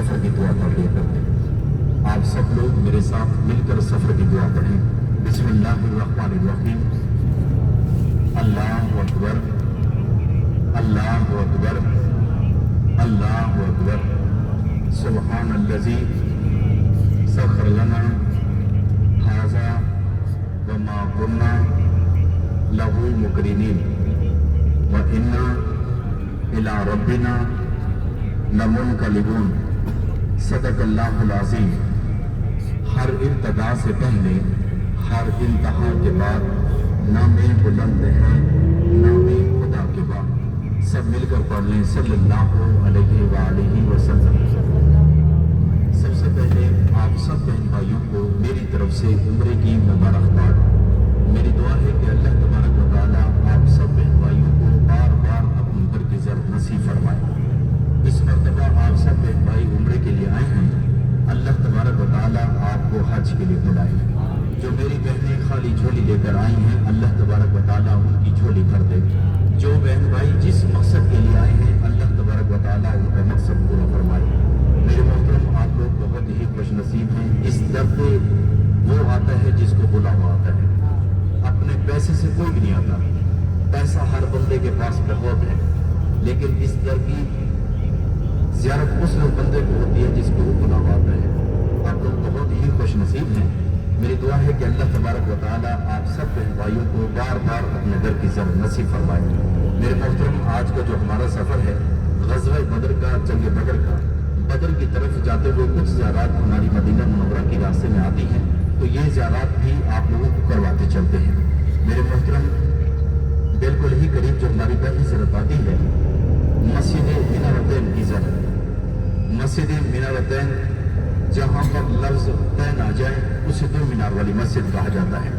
सफर की दुआ पढ़ लिया करते। आप सब लोग मेरे साथ मिलकर सफर की दुआ पढ़ें। बिस्मिल्लाहिर्रहमानिर्रहीम। अल्लाहु अकबर, अल्लाहु अकबर, अल्लाहु अकबर। सुब्हानल्लज़ी सखर लना हाज़ा व मा कुन्ना लहू मुकरिनीन व इन्ना इला रब्बिना लमुनक़लिबून। सदक़ल्लाहुल अज़ीम। हर इब्तिदा से पहले, हर इंतहा के बाद नामे बुलंद है नामे खुदा के बाद। सब मिलकर पढ़ लें सल्लल्लाहु अलैहि वालिहि वसल्लम। सबसे पहले आप सब बहन भाइयों को मेरी तरफ से उम्रे की मुबारकबाद। मेरी दुआ है कि अल्लाह तबारक व तआला आप सब बहन भाइयों को बार बार अपनी घर की ज़रूरत नसीब फरमाए। इस मरतबा आप सब बहन भाई उम्रे के लिए आए हैं, अल्लाह तबारक व तआला आपको हज के लिए बुलाए। जो मेरी बहनें खाली झोली लेकर आई हैं, अल्लाह तबारक व तआला उनकी झोली भर दे। जो बहन भाई जिस मकसद के लिए आए हैं, अल्लाह तबारक व तआला उनका मकसद पूरा फरमाए। मेरे मोहतरम, आप लोग बहुत ही खुशनसीब हैं। इस दर पे वो आता है जिसको बुलावा आता है। अपने पैसे से कोई भी नहीं आता। पैसा हर बंदे के पास बहुत है, लेकिन इस दर की ज़ियारत उस बंदे को होती है जिसको वो बुलावा आता है। आप लोग बहुत ही खुशनसीब हैं। मेरी दुआ है कि अल्लाह तबारक व तआला आप सब बहन भाइयों को बार बार अपने घर की ज़रूरत नसीब फरमाए। मेरे मोहतरम, आज का जो हमारा सफ़र है ग़ज़वा बदर का, जंग बदर का, बदर की तरफ जाते हुए कुछ ज़ियारत हमारी मदीना मुनव्वरा के रास्ते में आती हैं, तो ये ज़ियारत भी आप लोगों को करवाते चलते हैं। मेरे मोहतरम, बिल्कुल ही करीब जो हमारी पहली ज़ियारत आती है मस्जिद मिनारतैन की ज़ियारत। मस्जिद मिनारतैन जहाँ पर लफ्ज़ तैन आ जाए उसे दो मीनार वाली मस्जिद कहा जाता है।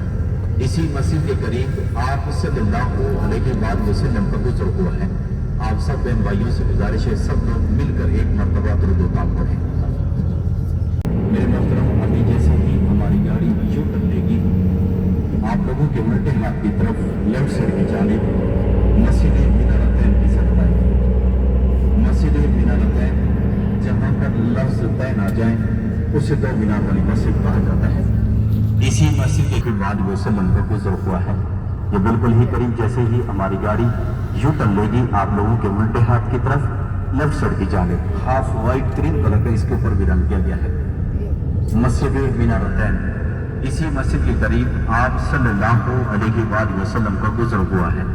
इसी मस्जिद के करीब आप सल्लल्लाहु अलैहि वसल्लम का गुज़र हुआ है। आप सब बहन भाइयों से गुजारिश है, सब लोग मिलकर एक मरतबा दुरूद व ताब पढ़ें। मेरे मोहतरम, अभी जैसे ही हमारी गाड़ी यू कर लेगी, आप लोगों के उल्टे हाथ की तरफ लेफ्ट साइड की जानिब मस्जिद मिनारतैन की ज़रूरत है। मस्जिद मिनारतैन जहाँ पर लफ्ज़ तैन आ जाए उसे दो मीनार वाली मस्जिद कहा जाता है। इसी मस्जिद के बाद वसल्लम का गुज़र हुआ है। ये बिल्कुल ही करीब जैसे ही हमारी गाड़ी यूं टर्न लेगी, आप लोगों के उल्टे हाथ की तरफ लेफ्ट साइड की जानिब हाफ वाइट क्रीम कलर का इसके ऊपर भी रंग किया गया है मस्जिद मिनारतैन। इसी मस्जिद के करीब आप सल्लल्लाहु अलैहि वसल्लम का गुज़र हुआ है।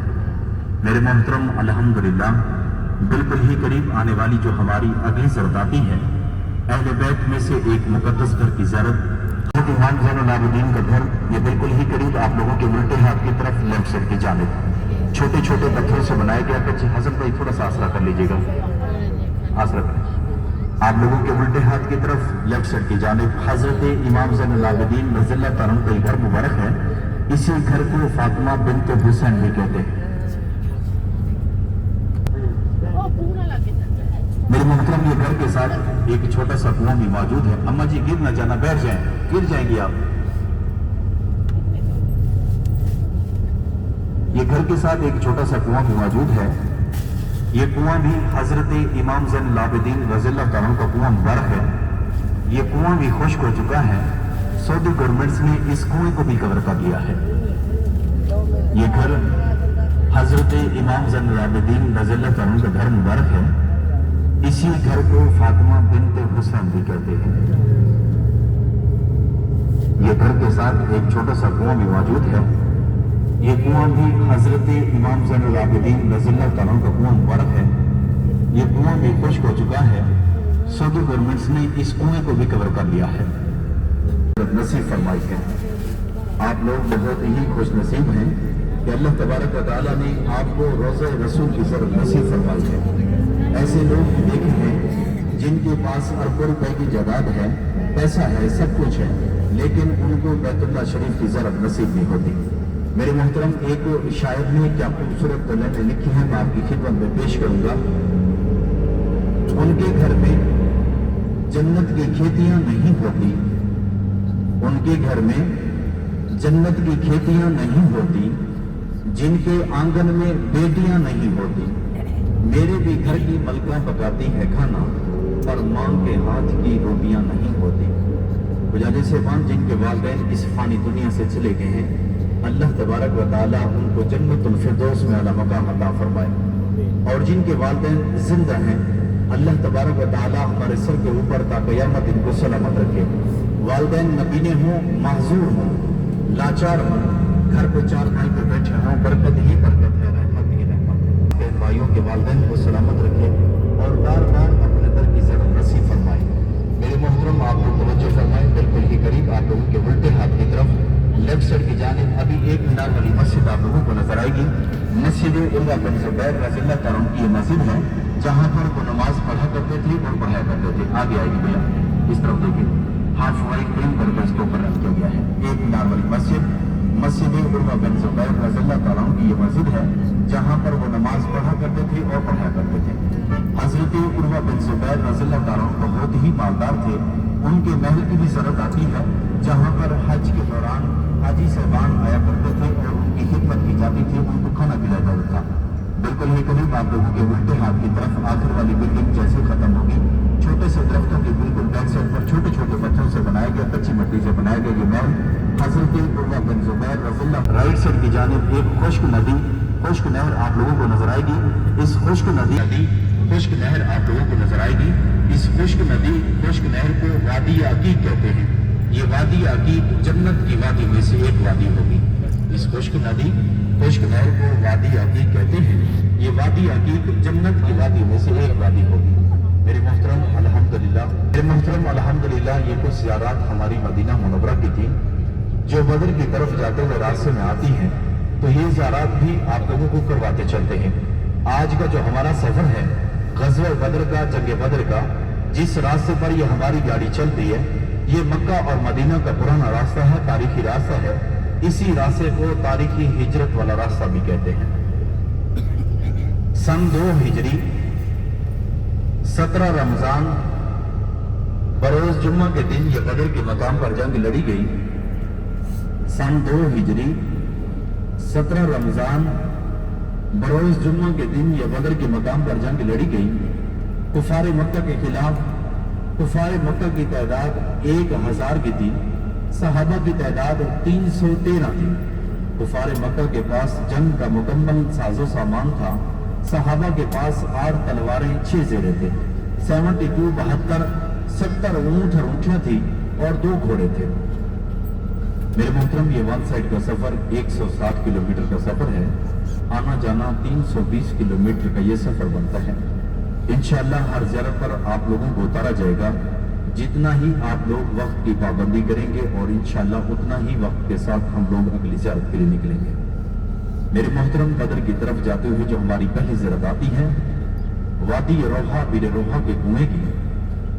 मेरे मोहतरम, अल्हम्दुलिल्लाह बिल्कुल ही करीब आने वाली जो हमारी अगली ज़रूरत आती है, अहले बैत में से एक मुकद्दस घर की ज़रूरत, इमाम ज़ैनुल आबिदीन का घर। ये बिल्कुल ही करीब आप लोगों के उल्टे हाथ की तरफ लेफ्ट साइड की जानिब छोटे छोटे पत्थरों से बनाया गया था। हसन भाई थोड़ा सा आसरा कर लीजिएगा, आसरा करें। आप लोगों के उल्टे हाथ की तरफ लेफ्ट साइड की जानिब हजरत इमाम ज़ैनुल आबिदीन रज़ियल्लाहु तआला अन्हु का घर मुबारक है। इसी घर को फातिमा बिन्त हुसैन भी कहते हैं। मेरे मोहतरम, ये घर के साथ एक छोटा सा कुआं भी मौजूद है। अम्मा जी गिर न जाना, बैठ जाएं, गिर जाएंगी आप। ये घर के साथ एक छोटा सा कुआं भी मौजूद है। ये कुआं भी हजरत इमाम ज़ैनुल आबिदीन रज़ियल्लाहु तआला अन्हु का कुआं मुबारक है। ये कुआं भी खुश्क हो चुका है। सऊदी गवर्नमेंट्स ने इस कुएं को भी कवर कर लिया है। ये घर हजरत इमाम ज़ैनुल आबिदीन रज़ियल्लाहु तआला अन्हु का घर मुबारक है। इसी घर को फातिमा बिन्त हुसैन भी कहते हैं। ये घर के साथ एक छोटा सा कुआं भी मौजूद है। ये कुआं भी हजरत इमाम ज़ैनुल आबिदीन रज़ियल्लाहु तआला अन्हु का कुआं मुबारक है। ये कुआं भी खुश्क हो चुका है। सऊदी गवर्नमेंट्स ने इस कुएं को भी कवर कर लिया है। नसीब फरमाई है। आप लोग बहुत ही खुश नसीब हैं कि अल्लाह तबारक व तआला ने आपको रोज़ा रसूल की ज़रूरत नसीब फरमाई है। ऐसे लोग देखे हैं जिनके पास अरबों रुपए की जायदाद है, पैसा है, सब कुछ है, लेकिन उनको बैतुल्लाह शरीफ की ज़रूरत नसीब नहीं होती। मेरे मोहतरम, एक शायर ने क्या खूबसूरत लाइनें लिखी हैं, मैं आपकी खिदमत में पेश करूंगा। उनके घर में जन्नत की खेतियां नहीं होती, उनके घर में जन्नत की खेतियां नहीं होती, जिनके आंगन में बेटियां नहीं होती। मेरे भी घर की मलका पकाती है खाना, पर मां के हाथ की रोटियां नहीं होती। गुजारिश से जिनके वालिदैन इस फानी दुनिया से चले गए हैं, अल्लाह तबारक व तआला उनको जन्नतुल फिरदौस में आला मकाम अता फरमाए। और जिनके वालिदैन जिंदा हैं, अल्लाह तबारक व तआला हमारे सर के ऊपर ता क़यामत इनको सलामत रखे। वालिदैन नबीने हों, माहजूर हों, लाचार हों, घर पे चार भाई पे बैठे हों, बरकत ही बरकत है, रहमत ही रहमत है। भाइयों के वालिदैन को सलामत रखे और बार बार अपने दर की ज़रूर नसीब फरमाए। मेरे मोहतरम, आप लोग तवज्जो फरमाएं, बिल्कुल ही करीब आप लोगों के उल्टे हाथ की तरफ लेफ्ट साइड की जानिब अभी एक मीनार वाली मस्जिद आप लोगों को नजर आएगी। मस्जिद उर्वा बिन ज़ुबैर रज़ियल्लाहु तआला अन्हु की ये मस्जिद है, जहाँ पर वो नमाज पढ़ा करते थे और पढ़ाया करते थे। आगे आएगी भैया, इस तरफ देखिए, हाफ वाइट क्रीम करके इसके ऊपर रख दिया गया है। एक मीनार वाली मस्जिद मस्जिद उर्वा बिन ज़ुबैर रज़ियल्लाहु तआला अन्हु की ये मस्जिद है, जहाँ पर वो नमाज पढ़ा करते थे और पढ़ाया करते थे। हज़रत उर्वा बिन ज़ुबैर रज़ियल्लाहु तआला अन्हु बहुत ही मालदार थे। उनके महल की भी ज़रूरत आती है, जहाँ पर हज के दौरान हाजी साहबान आया करते थे और उनकी खिदमत की जाती थी, उनको खाना खिलाया जाता था। बिल्कुल ही करीब आप लोगों के उल्टे हाथ की तरफ आखिर वाली बिल्डिंग जैसे खत्म होगी, छोटे से दरख्तों के बिल्कुल बैक साइड पर छोटे छोटे पत्थरों से बनाया गया, कच्ची मिट्टी से बनाया गया ये महल हज़रत उर्वा बिन ज़ुबैर रज़ियल्लाहु। राइट साइड की जानिब एक खुश्क नदी, खुश्क नहर आप लोगों को नजर आएगी। इस खुश्क नहर आप लोगों को नजर आएगी। इस खुश्क नहर को वादी अकीक कहते हैं। ये वादी अकीक जन्नत की वादी में से एक वादी होगी। इस खुश्क नहर को वादी अकीक कहते हैं। ये वादी अकीक जन्नत की वादी में से एक वादी होगी। मेरे मोहतरम अल्हम्दुलिल्लाह ये कुछ ज़ियारत हमारी मदीना मुनव्वरा की थी, जो बदर की तरफ जाते हुए रास्ते में आती हैं, तो ये ज़ियारत भी आप लोगों को करवाते चलते हैं। आज का जो हमारा सफर है ग़ज़वा बदर का, जंग बदर का, जिस रास्ते पर ये हमारी गाड़ी चलती है, ये मक्का और मदीना का पुराना रास्ता है, तारीखी रास्ता है। इसी रास्ते को तारीखी हिजरत वाला रास्ता भी कहते हैं। सन 2 हिजरी 17 रमजान बरोज जुम्मा के दिन ये बदर के मकाम पर जंग लड़ी गई। सन 2 हिजरी 17 रमजान बरोज जुम्मा के दिन ये बदर के मकाम पर जंग लड़ी गई। कुफार मक्का के खिलाफ कुफार मक्का की तादाद 1000 की थी, सहाबा की तादाद 313 थी। कुफार मक्का के पास जंग का मुकम्मल साजो सामान था। सहाबा के पास 8 तलवारें, 6 ज़ेरे थे, 70 ऊँट और ऊँटियाँ थी और 2 घोड़े थे। मेरे मोहतरम, ये वन साइड का सफर 160 किलोमीटर का सफर है। आना जाना 320 किलोमीटर का ये सफर बनता है। इंशाअल्लाह हर ज़रा पर आप लोगों को उतारा जाएगा। जितना ही आप लोग वक्त की पाबंदी करेंगे और इंशाअल्लाह उतना ही वक्त के साथ हम लोग अगली ज़ियारत के लिए निकलेंगे। मेरे मोहतरम, बदर की तरफ जाते हुए जो हमारी पहली ज़ियारत आती है वादी रोहा बीर रोहा के कुएं की,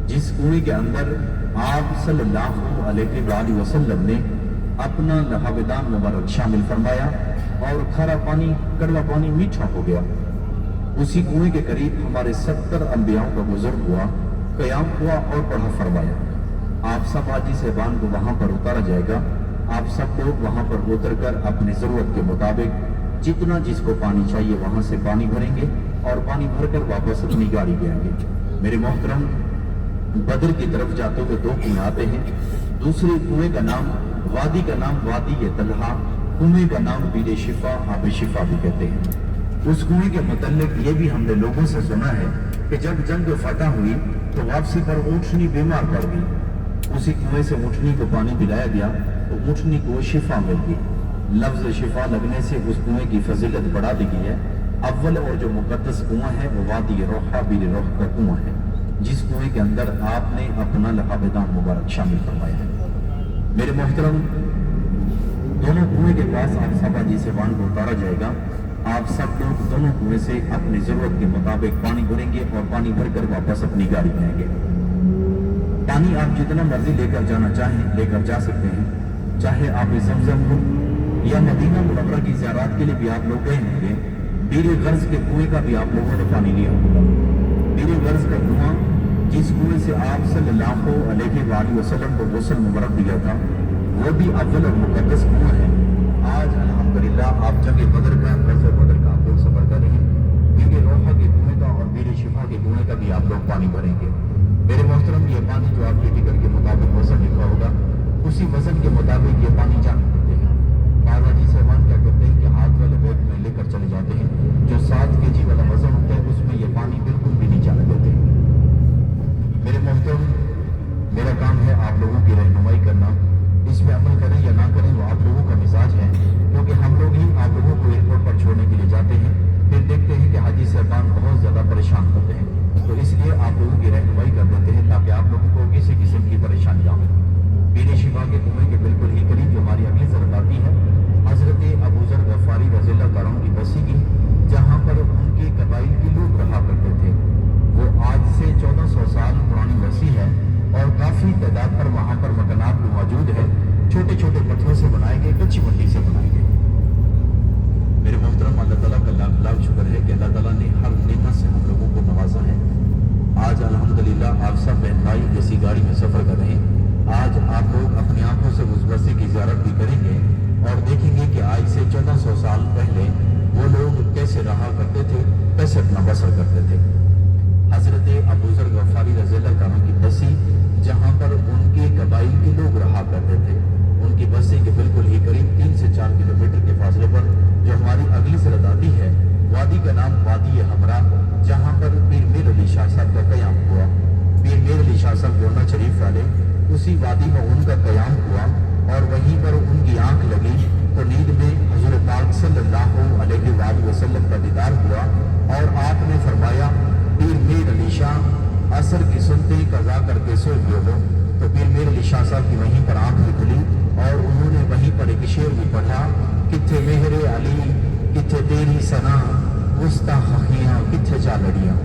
जिस कुएं के अंदर आप सल्लल्लाहु अलैहि वसल्लम ने अपना लहावेदान मुबारक शामिल फरमाया और खारा पानी, कड़वा पानी मीठा हो गया। उसी कुएं के करीब हमारे 70 अंबियाओं का गुजर हुआ, क़याम हुआ और पढ़ा फरमाया। आप सब हाजी साहबान को वहां पर उतारा जाएगा। आप सब लोग वहां पर उतर कर अपनी जरूरत के मुताबिक जितना जिसको पानी चाहिए वहां से पानी भरेंगे और पानी भरकर वापस अपनी गाड़ी में आएंगे। मेरे मोहतरम, बदर की तरफ जाते हुए 2 कुएं आते हैं। दूसरे कुएं का नाम वादी का नाम वादी तलहा, कुएं का नाम बीरे शिफा, आब शिफा भी कहते हैं। उस कुएं के मुतल्लिक ये भी हमने लोगों से सुना है कि जब जंग फतह हुई तो वापसी पर ऊँटनी बीमार पड़ गई। उसी कुएं से ऊँटनी को पानी पिलाया गया तो ऊँटनी को शिफा मिल गई। लफ्ज शिफा लगने से उस कुएं की फजीलत बढ़ा दी गई है। अव्वल और जो मुकद्दस कुआं है वो वादी रोहा बीर रोह का कुआं है, जिस कुएं के अंदर आपने अपना लहावेदान मुबारक शामिल करवाया है। मेरे मोहतरम, दोनों कुएं के पास आप सब हाजी साहबान को उतारा जाएगा। आप सब लोग दोनों कुएं से अपनी जरूरत के मुताबिक पानी भरेंगे और पानी भरकर वापस अपनी गाड़ी में आएंगे। पानी आप जितना मर्जी लेकर जाना चाहें लेकर जा सकते हैं, चाहे आप ज़मज़म हो या मदीना मुनव्वरा की ज़ियारत के लिए भी आप लोग गए होंगे। बीरे गर्ज के कुएं का भी आप लोगों ने पानी लिया होगा। बीरे गर्ज का कुआं, जिस कुएं से आप सल्लल्लाहु अलैहि वसल्लम को गुस्ल मुबारक दिया था, वो भी अव्वल और मुकद्दस कुआं है। आज अल्हम्दुलिल्लाह आप जगह बदर का, ग़ज़वा बदर का आप लोग सफर कर रहे हैं। बीरे रोहा के कुएं का और बीरे शिफा के कुएं का भी आप लोग पानी भरेंगे। میرے محترم یہ پانی جو آپ کے ٹکٹ کے مطابق وزن لکھا ہوگا اسی وزن کے مطابق یہ پانی جان کرتے ہیں۔ بعض حاجی صاحبان کیا کرتے ہیں کہ ہاتھ والے بیگ میں لے کر چلے جاتے ہیں، جو 7 kg والا وزن ہوتا ہے اس میں یہ پانی بالکل بھی نہیں جانے دیتے۔ میرے محترم میرا کام ہے آپ لوگوں کی رہنمائی کرنا، اس پہ عمل کریں یا نہ کریں وہ آپ لوگوں کا مزاج ہے، کیونکہ ہم لوگ ہی آپ لوگوں کو ایئرپورٹ پر چھوڑنے کے لیے جاتے ہیں، پھر دیکھتے ہیں کہ حاجی صاحبان بہت زیادہ پریشان ہوتے ہیں، تو اس لیے آپ لوگوں کی رہنمائی کر دیتے ہیں تاکہ آپ لوگوں کو کسی قسم کی پریشانی نہ ہو۔ پیر شفا کے کنویں کے بالکل ہی قریب جو ہماری اگلی ضرورت آتی ہے حضرت ابو ذر غفاری رضی اللہ تعالیٰ عنہ کی بستی کی، جہاں پر ان کے قبائل کے لوگ رہا کرتے تھے۔ وہ آج سے 1400 سال پرانی بستی ہے اور کافی تعداد پر وہاں پر مکانات بھی موجود ہے، چھوٹے چھوٹے پتھروں سے بنائے گئے، کچی مٹی سے بنائے گئے۔ میرے محترم اللہ تعالیٰ کا لاکھ لاکھ شکر ہے کہ اللہ تعالیٰ نے ہر نعمت سے ہم لوگوں کو نوازا ہے۔ آج الحمدللہ آپ سب بہن بھائی جیسی گاڑی میں سفر کر رہے ہیں، آج آپ لوگ اپنی آنکھوں سے اس بستی کی زیارت بھی کریں گے اور دیکھیں گے کہ آج سے 1400 سال پہلے وہ لوگ کیسے رہا کرتے تھے، کیسے اپنا بسر کرتے تھے۔ حضرت ابو ذر غفاری رضی اللہ تعالیٰ کی بستی جہاں پر ان کے قبائل کے لوگ رہا کرتے تھے، ان کی بستی کے بالکل ہی قریب 3 سے 4 کلومیٹر کے فاصلے پر جو ہماری اگلی سرحد آتی ہے، وادی کا نام وادی ہمرا، جہاں پر پیر میر علی شاہ صاحب کا قیام ہوا۔ پیر میر علی شاہ صاحب گورنر شریف والے، اسی وادی میں ان کا قیام ہوا اور وہیں پر ان کی آنکھ لگی تو نیند میں حضور پاک صلی اللہ علیہ وآلہ وسلم کا دیدار ہوا اور آپ نے فرمایا پیر میر علی شاہ عصر کی سنتے قضا کر کے سو گئے ہو، تو پیر میر علی شاہ صاحب کی وہیں پر آنکھ بھی کھلی اور انہوں نے وہیں پر ایک شعر بھی پڑھا، کتھے مہر علی کتھے تیری ثنا وسطی خخیاں کتھے چا لڑیاں۔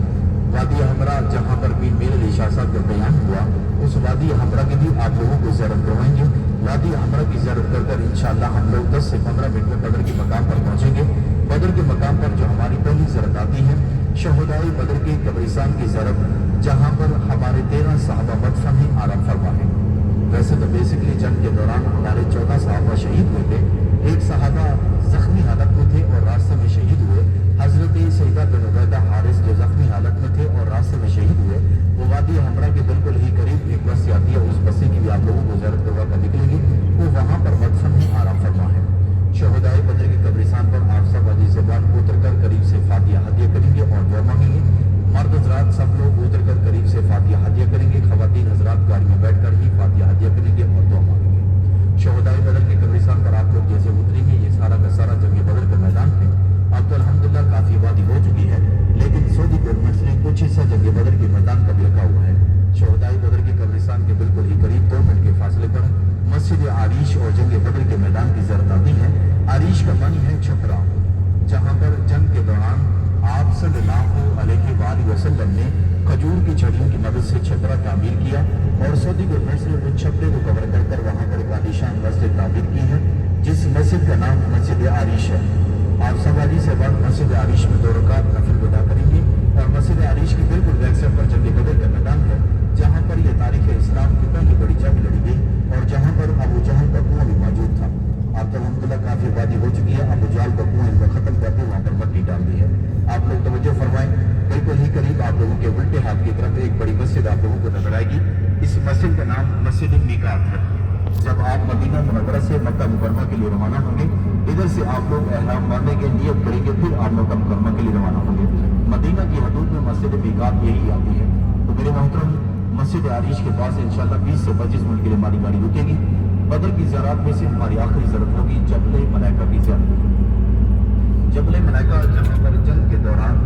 وادی ہمرا جہاں پر پیر میر علی شاہ صاحب کا قیام ہوا، اس وادی ہمرا کی بھی آپ لوگوں کو زیارت کروائیں گے۔ وادی ہمرا کی زیارت کر کر انشاءاللہ ہم لوگ 10 سے 15 منٹ میں بدر کے مقام پر پہنچیں گے۔ بدر کے مقام پر جو ہماری پہلی زیارت آتی ہے شہدائے بدر کے قبرستان کی زیارت، جہاں پر ہمارے 13 صحابہ مدفن ہیں، آرام فرما ہے۔ ویسے تو بیسکلی جنگ کے دوران ہمارے 14 صحابہ شہید ہوئے تھے، ایک صحابہ زخمی حالت میں تھے اور راستے میں شہید ہوئے۔ حضرت سیدہ بن عبیدہ حارث جو زخمی حالت میں تھے اور راستے میں شہید ہوئے، وہ وادی ہمرا کے بالکل ہی قریب ایک بستی آتی ہے، اس بستی کی بھی آپ لوگوں کو زیارت کروا کر نکلیں گے، وہ وہاں پر مدفن ہی آرام فرما ہے۔ شہدائے بدر کے قبرستان پر آپ سب حاجی صاحبان اتر کر قریب سے فاتحہ ہدیہ کریں گے اور دعا مانگیں گے۔ مرد حضرات سب لوگ اتر کر قریب سے فاتحہ ہدیہ کریں گے، خواتین حضرات گاڑی میں بیٹھ کر ہی فاتحہ ہدیہ کریں گے اور دعا مانگیں گے۔ شہدائے بدر کے قبرستان پر آپ لوگ جیسے اتریں گے، یہ سارا کا سارا جنگ بدر کا میدان ہے۔ اب تو الحمدللہ کافی آبادی ہو چکی ہے، لیکن سعودی گورنمنٹ نے کچھ حصہ جنگ بدر کے میدان کا بھی رکھا ہوا ہے۔ شہدائے بدر کے قبرستان کے بالکل ہی قریب 2 منٹ کے فاصلے پر مسجد عریش اور جنگ بدر کے میدان کی زیارت آتی ہے۔ عریش کا معنی ہے چھپرا، جہاں پر جنگ کے دوران آپ صلی اللہ علیہ وآلہ وسلم نے کھجور کی چھڑیوں کی مدد سے چھپرا تعمیر کیا اور سعودی گورنمنٹ نے اس چھپرے کو کور کر کر وہاں پر ایک عالیشان مسجد تعمیر کی ہے، جس مسجد کا نام مسجد عریش ہے۔ آپ سب حاجی صاحبان مسجد عریش میں 2 رکعت نفل ادا کریں گے اور مسجد عریش کی بالکل بیک سائڈ پر جنگ بدر کا میدان ہے، جہاں پر یہ تاریخ اسلام کی پہلی بڑی جنگ لڑی گئی اور جہاں پر ابو جہل کا کنواں بھی موجود تھا۔ اب تو الحمدللہ کافی آبادی ہو چکی ہے، ابو جہل کا کنواں ان کو ختم کر کے وہاں پر مٹی ڈال دی ہے۔ آپ لوگ توجہ فرمائیں، بالکل ہی قریب آپ لوگوں کے الٹے ہاتھ کی طرف ایک بڑی مسجد آپ لوگوں کو نظر آئے گی، اس مسجد کا نام مسجد میقات ہے۔ جب آپ مدینہ منورہ سے مکہ مکرمہ کے لیے روانہ ہوں گے، ادھر سے آپ لوگ احرام باندھیں گے، نیت کریں گے، پھر آپ مکہ مکرمہ کے لیے روانہ ہوں گے۔ مدینہ کی حدود میں مسجد میقات یہی آتی ہے۔ تو میرے محترم مسجد عریش کے پاس انشاءاللہ 20 سے 25 منٹ کے لیے ہماری گاڑی رکے گی۔ بدر کی زیارات میں سے ہماری آخری زیارت ہوگی جبل ملائکہ کی زیارت۔ جبل ملائکہ جہاں پر جنگ کے دوران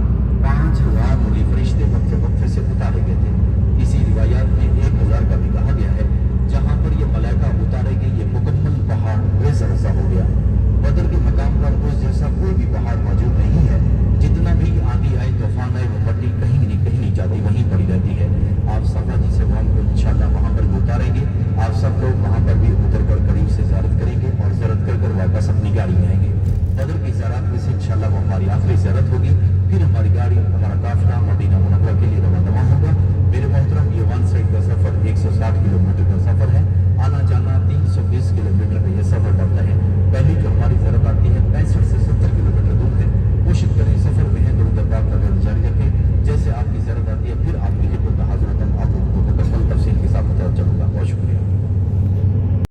5000 نوری فرشتے وقفے وقفے سے اتارے گئے تھے، اسی روایات میں 1000 کا بھی کہا گیا ہے۔ جہاں پر یہ ملائکہ اتارے گئے، یہ مکمل پہاڑ بے زرزہ ہو گیا۔ بدر کے مقام پر اس جیسا کوئی بھی پہاڑ موجود نہیں ہے، جتنا بھی آندھی آئے طوفان آئے وہ مٹی کہیں نہیں جاتی، وہیں پڑی رہتی ہے۔ آپ سب حاجی صاحبان کو انشاءاللہ وہاں پر بھی اتاریں گے، آپ سب لوگ وہاں پر بھی اتر کر قریب سے زیارت کریں گے اور زیارت کر کر واپس اپنی گاڑی میں آئیں گے۔ بدر کی زیارت میں سے انشاءاللہ وہ ہماری آخری زیارت